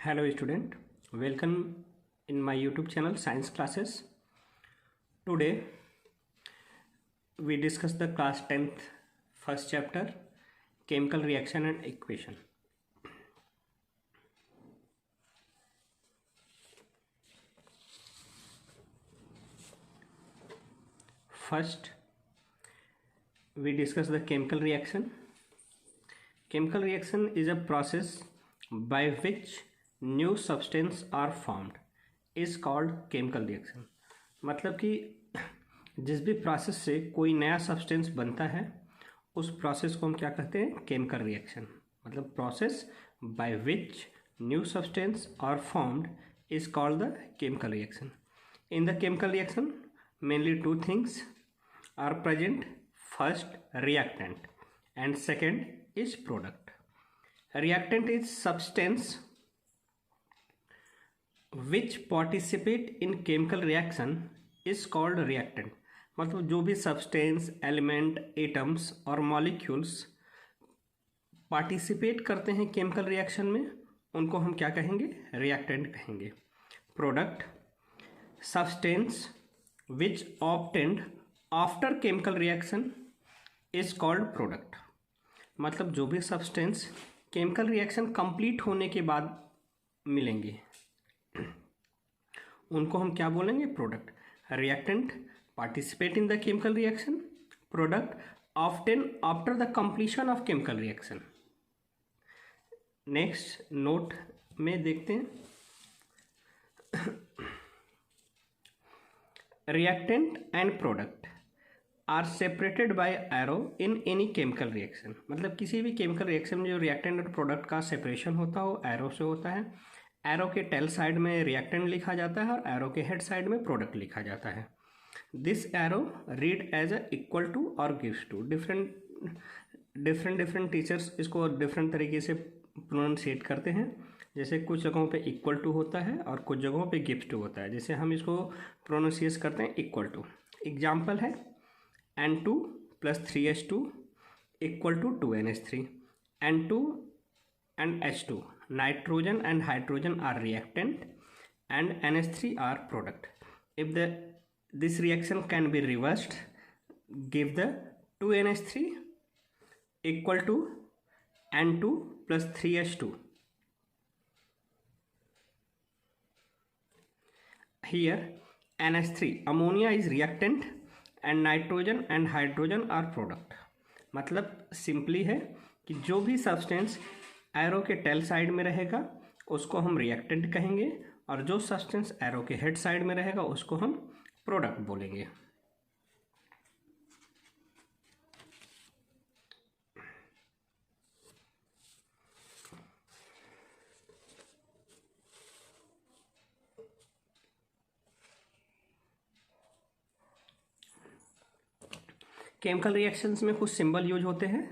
Hello student, welcome in my YouTube channel Science Classes. Today we discuss the class 10th first chapter chemical reaction and equation. First we discuss the chemical reaction. Chemical reaction is a process by which new substance are formed is called chemical reaction. मतलब कि जिस भी process से कोई नया substance बनता है उस प्रोसेस को हम क्या कहते हैं, केमिकल रिएक्शन। मतलब process by which new substance are formed is called the chemical reaction. In the chemical reaction mainly two things are present, first reactant and second is product. Reactant is substance which participate in chemical reaction is called reactant। मतलब जो भी substance, element, atoms और molecules participate करते हैं chemical reaction में उनको हम क्या कहेंगे, रिएक्टेंट कहेंगे। Product substance which obtained after chemical reaction is called product. मतलब जो भी सब्सटेंस केमिकल रिएक्शन कंप्लीट होने के बाद मिलेंगे उनको हम क्या बोलेंगे, product. Reactant participate in the chemical reaction, product obtain after the completion of chemical reaction. Next note में देखते हैं, reactant and product are separated by arrow in any chemical reaction. मतलब किसी भी केमिकल रिएक्शन में जो रिएक्टेंट और product का सेपरेशन होता है वो एरो से होता है। एरो के टेल साइड में रिएक्टेंट लिखा जाता है और एरो के हेड साइड में प्रोडक्ट लिखा जाता है। This arrow read as a equal to और गिव्स टू। डिफरेंट टीचर्स इसको डिफरेंट तरीके से प्रोनाउंसिएट करते हैं। जैसे कुछ जगहों पे इक्वल टू होता है और कुछ जगहों पे गिव्स टू होता है। जैसे हम इसको प्रोनाउंसिएट करते हैं इक्वल टू। एग्जाम्पल है N2 + 3H2 equal to 2NH3। N2 and H2, nitrogen and hydrogen are reactant and NH3 are product. If this reaction can be reversed, give the 2NH3 equal to N2 + 3H2. Here NH3 ammonia is reactant and nitrogen and hydrogen are product। मतलब simply है कि जो भी substance arrow के tail side में रहेगा उसको हम रिएक्टेंट कहेंगे और जो सब्सटेंस एरो के हेड साइड में रहेगा उसको हम प्रोडक्ट बोलेंगे। केमिकल रिएक्शंस में कुछ सिंबल यूज होते हैं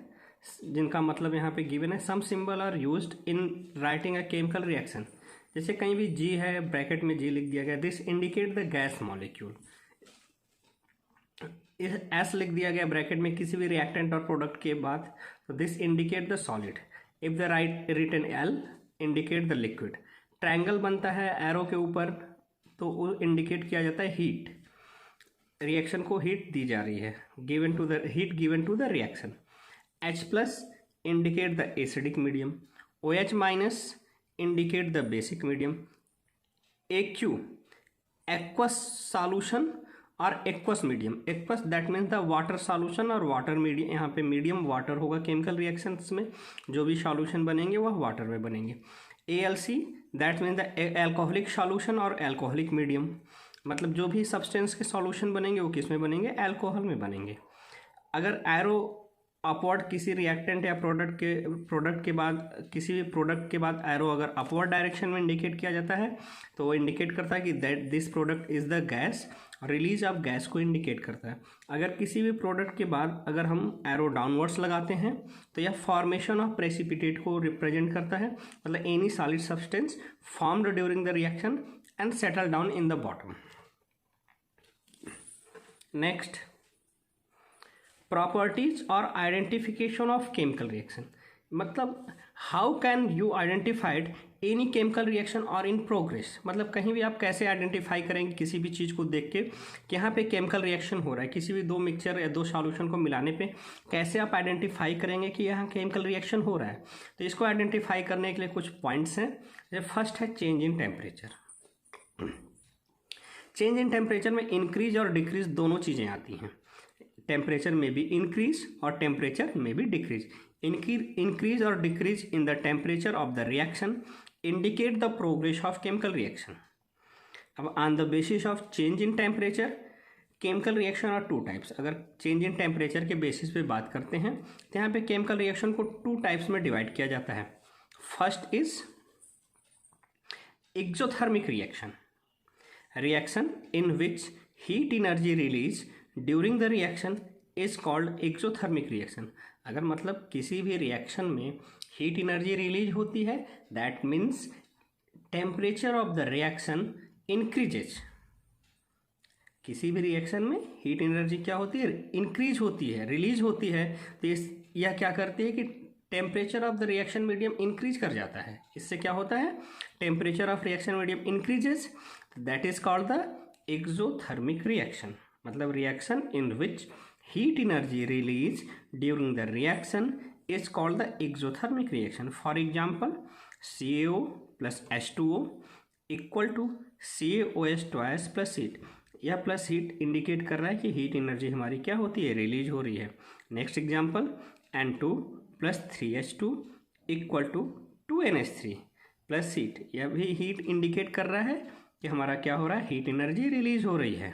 जिनका मतलब यहाँ पे गिवन है। Some symbol are used in writing a chemical reaction. जैसे कहीं भी जी है, ब्रैकेट में जी लिख दिया गया, this indicate the gas molecule. S लिख दिया गया ब्रैकेट में किसी भी रिएक्टेंट और प्रोडक्ट के बाद, तो this indicate the solid. If the right written L indicate the liquid. Triangle बनता है एरो के ऊपर तो वो इंडिकेट किया जाता है हीट। रिएक्शन को हीट दी जा रही है, given to the heat given to the reaction. H+ indicate the acidic medium, OH- indicate the basic medium, AQ aqueous solution और aqueous medium। aqueous that means the water solution और water medium। यहाँ पे medium water होगा chemical reactions में, जो भी solution बनेंगे वह वाटर में बनेंगे। ALC that means the alcoholic solution और alcoholic medium। मतलब जो भी सब्सटेंस के सॉल्यूशन बनेंगे वो किस में बनेंगे, अल्कोहल में बनेंगे। अगर एरो अपवर्ड किसी रिएक्टेंट या प्रोडक्ट के बाद किसी भी प्रोडक्ट के बाद एरो अगर अपवर्ड डायरेक्शन में इंडिकेट किया जाता है तो वो इंडिकेट करता है कि that this product is the gas. Release of gas को इंडिकेट करता है। अगर किसी भी प्रोडक्ट के बाद अगर हम एरो डाउनवर्ड्स लगाते हैं तो यह फॉर्मेशन ऑफ प्रेसिपिटेट को रिप्रेजेंट करता है। मतलब any solid substance formed during the reaction and settle down in the bottom. Next, properties और आइडेंटिफिकेशन ऑफ केमिकल रिएक्शन। मतलब how can you identified any chemical reaction और इन प्रोग्रेस, मतलब कहीं भी आप कैसे आइडेंटिफाई करेंगे किसी भी चीज़ को देख के कि यहाँ पे केमिकल रिएक्शन हो रहा है, किसी भी दो मिक्सचर या दो सॉल्यूशन को मिलाने पे कैसे आप आइडेंटिफाई करेंगे कि यहाँ केमिकल रिएक्शन हो रहा है। तो इसको आइडेंटिफाई करने के लिए कुछ पॉइंट्स हैं। जैसे फर्स्ट है change in temperature. Change in temperature में इंक्रीज और डिक्रीज दोनों चीज़ें आती हैं। टेम्परेचर में भी इंक्रीज और टेम्परेचर में भी डिक्रीज। इंक्रीज और decrease in the temperature of the reaction indicate the progress of chemical reaction. अब on the basis of change in temperature chemical reaction are two types. अगर चेंज इन टेम्परेचर के basis पे बात करते हैं तो यहाँ पे केमिकल रिएक्शन को टू टाइप्स में डिवाइड किया जाता है। First is exothermic reaction, reaction in which heat energy release during the reaction is called exothermic reaction। अगर मतलब किसी भी रिएक्शन में हीट एनर्जी रिलीज होती है that means temperature of the reaction increases. किसी भी रिएक्शन में हीट एनर्जी क्या होती है, इंक्रीज होती है, रिलीज होती है। तो यह क्या करती है कि temperature of the reaction medium increase कर जाता है। इससे क्या होता है, temperature of reaction medium increases, that is called the exothermic reaction. मतलब reaction in which heat energy release during the reaction is called the exothermic reaction. For example CaO plus H2O equal to CaOH twice plus heat. यह plus heat indicate कर रहा है कि heat energy हमारी क्या होती है, रिलीज हो रही है। Next example N2 plus 3H2 equal to 2NH3 plus heat. यह भी हीट इंडिकेट कर रहा है कि हमारा क्या हो रहा है, हीट एनर्जी रिलीज हो रही है।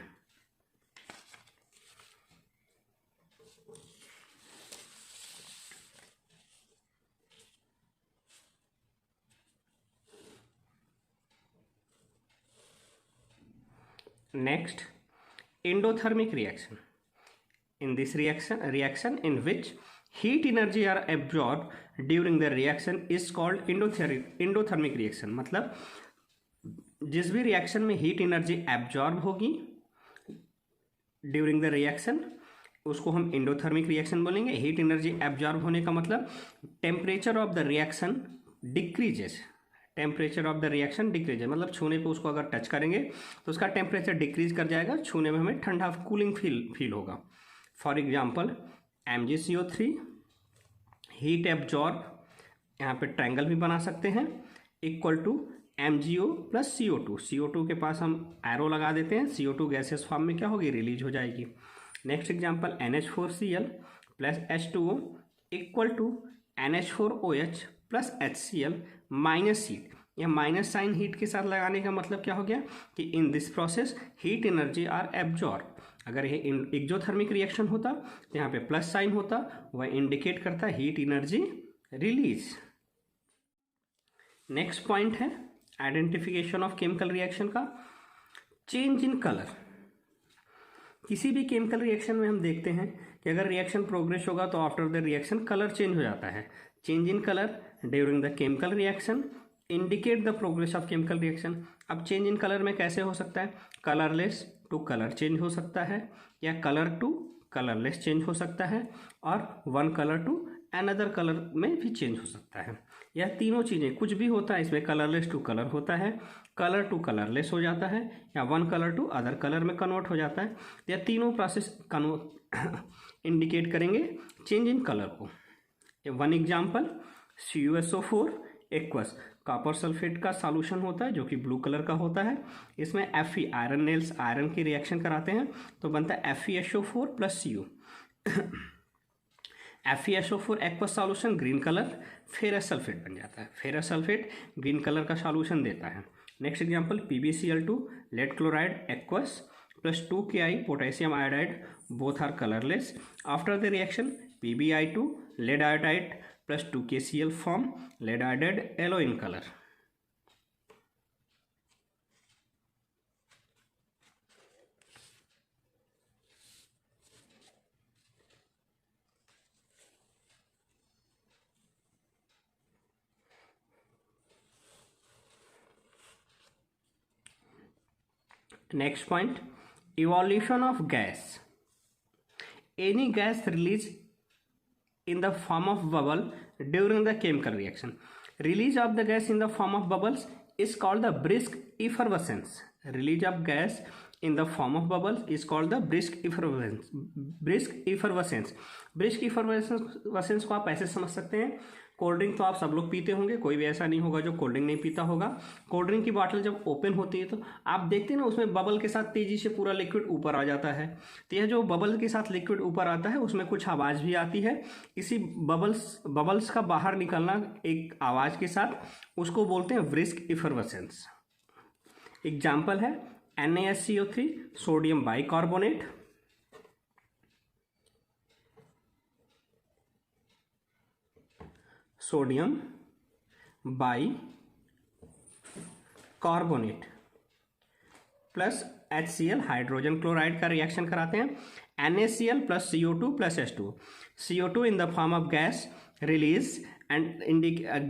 Next endothermic reaction। in this reaction in which heat energy are absorbed during the reaction is called endothermic reaction। मतलब जिस भी रिएक्शन में हीट एनर्जी एब्जॉर्ब होगी ड्यूरिंग द रिएक्शन उसको हम एंडोथर्मिक रिएक्शन बोलेंगे। हीट एनर्जी एब्जॉर्ब होने का मतलब temperature of the reaction decreases. Temperature of the reaction decreases मतलब छूने पे उसको अगर टच करेंगे तो उसका टेम्परेचर डिक्रीज कर जाएगा, छूने में हमें ठंडा कूलिंग फील होगा। For example MgCO3 heat absorb, यहाँ पे ट्रायंगल भी बना सकते हैं, equal to MgO plus CO2। CO2 के पास हम एरो लगा देते हैं, CO2 गैसेस फॉर्म में क्या होगी, रिलीज हो जाएगी। Next example NH4Cl plus H2O equal to NH4OH plus HCl minus heat. यह माइनस साइन हीट के साथ लगाने का मतलब क्या हो गया कि in this process heat energy are absorb. अगर ये एक्सोथर्मिक रिएक्शन होता तो यहाँ पे प्लस साइन होता, वह इंडिकेट करता heat energy release. Next point है आइडेंटिफिकेशन ऑफ केमिकल रिएक्शन का, चेंज इन कलर। किसी भी केमिकल रिएक्शन में हम देखते हैं कि अगर रिएक्शन प्रोग्रेस होगा तो after the reaction colour change हो जाता है। Change in colour during the chemical reaction indicate the progress of chemical reaction. अब चेंज इन कलर में कैसे हो सकता है, कलरलेस टू कलर चेंज हो सकता है, या कलर टू कलरलेस चेंज हो सकता है, और one colour to another colour में भी चेंज हो सकता है। यह तीनों चीज़ें कुछ भी होता है इसमें कलरलेस टू कलर होता है, कलर टू कलरलेस हो जाता है, या one colour to other colour में कन्वर्ट हो जाता है। यह तीनों प्रोसेस इंडिकेट करेंगे चेंज इन कलर को। One example CuSO4 aqueous copper sulphate का सॉल्यूशन होता है जो कि ब्लू कलर का होता है। इसमें Fe आयरन नेल्स आयरन की रिएक्शन कराते हैं तो बनता है FeSO4 plus Cu। FeSO4 aqueous solution green colour, ferrous sulphate बन जाता है। फेरस सल्फेट ग्रीन कलर का सॉल्यूशन देता है। Next example PbCl2 lead chloride aqueous plus 2Ki potassium iodide both are colourless. After the reaction PbI2 lead iodide plus 2KCl form lead iodide yellow in colour. Next point, evolution of gas। Any gas release in the form of bubble during the chemical reaction. Release of the gas in the form of bubbles is called the brisk effervescence. Release of gas in the form of bubbles is called the brisk effervescence. Brisk effervescence को आप ऐसे समझ सकते हैं, cold drink तो आप सब लोग पीते होंगे, कोई भी ऐसा नहीं होगा जो कोल्ड ड्रिंक नहीं पीता होगा। कोल्ड ड्रिंक की बॉटल जब ओपन होती है तो आप देखते हैं ना, उसमें बबल के साथ तेजी से पूरा लिक्विड ऊपर आ जाता है। तो यह जो बबल के साथ लिक्विड ऊपर आता है उसमें कुछ आवाज़ भी आती है। इसी बबल्स का बाहर निकलना एक आवाज़ के साथ, उसको बोलते हैं ब्रिस्क इफरवेसेंस। एग्जाम्पल है NaSCO3 sodium bicarbonate, sodium bicarbonate plus HCl hydrogen chloride का रिएक्शन कराते हैं। NaCl plus CO2 plus H2, CO2 in the form of gas release and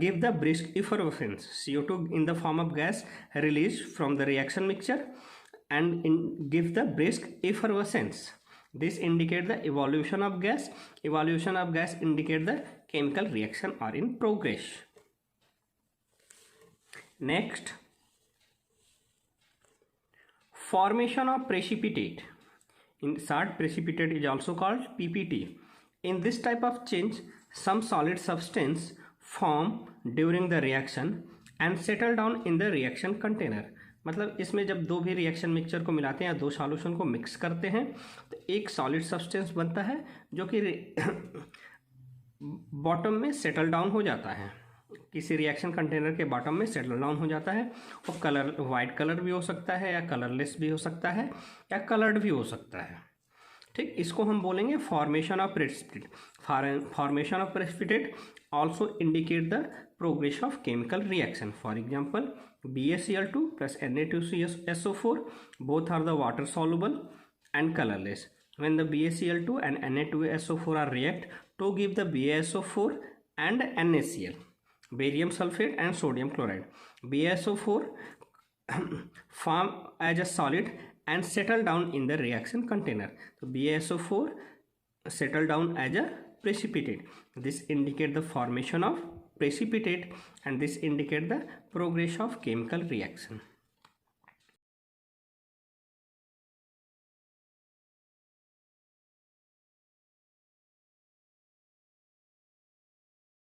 give the brisk effervescence. CO2 in the form of gas released from the reaction mixture and give the brisk effervescence. This indicate the evolution of gas. Evolution of gas indicate the chemical reaction are in progress. Next, formation of precipitate. In short, precipitate is also called PPT. In this type of change, some solid substance form during the reaction and settle down in the reaction container. मतलब इसमें जब दो भी reaction mixture को मिलाते हैं या दो सॉल्यूशन को मिक्स करते हैं तो एक सॉलिड सब्सटेंस बनता है जो कि बॉटम में सेटल डाउन हो जाता है, किसी रिएक्शन कंटेनर के बॉटम में सेटल डाउन हो जाता है। वो कलर वाइट कलर भी हो सकता है या कलरलेस भी हो सकता है या कलर्ड भी हो सकता है। ठीक, इसको हम बोलेंगे formation of precipitate. Formation of precipitate also indicate the progress of chemical reaction. For example BaCl2 plus Na2SO4 both are the water soluble and colorless. When the BaCl2 and Na2SO4 are react to give the BaSO4 and NaCl, barium sulfate and sodium chloride. BaSO4 form as a solid and settle down in the reaction container. So BaSO4 settle down as a precipitate. This indicate the formation of precipitate and this indicate the progress of chemical reaction.